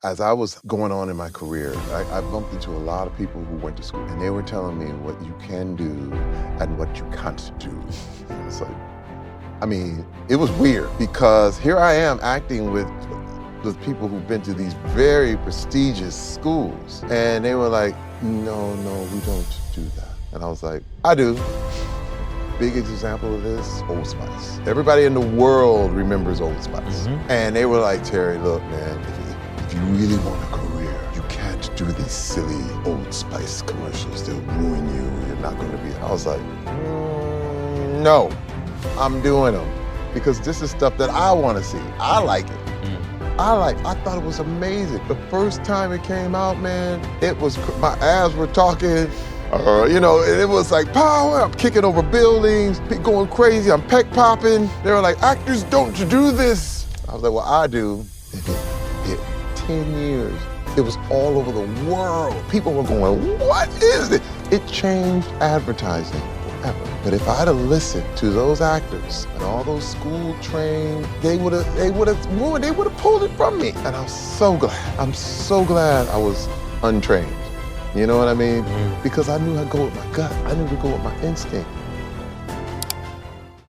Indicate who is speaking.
Speaker 1: As I was going on in my career, I bumped into a lot of people who went to school, and they were telling me what you can do and what you can't do. It's like, I mean, it was weird because here I am acting with people who've been to these very prestigious schools, and they were like, no, we don't do that. And I was like, I do. Biggest example of this, Old Spice. Everybody in the world remembers Old Spice. And they were like, Terry, look, man, if you really want a career, you can't do these silly Old Spice commercials. They'll ruin you. You're not going to be. I was like, no, I'm doing them because this is stuff that I want to see. I like it. I thought it was amazing. The first time it came out, man, it was, my abs were talking. You know, it was like power. I'm kicking over buildings, going crazy. I'm peck popping. They were like, actors don't do this. I was like, well, I do. It 10 years. It was all over the world. People were going, what is it? It changed advertising forever. But if I'd have listened to those actors and all those school trained, they would have pulled it from me. And I'm so glad I was untrained. You know what I mean? Because I knew I'd go with my gut. I knew to go with my instinct.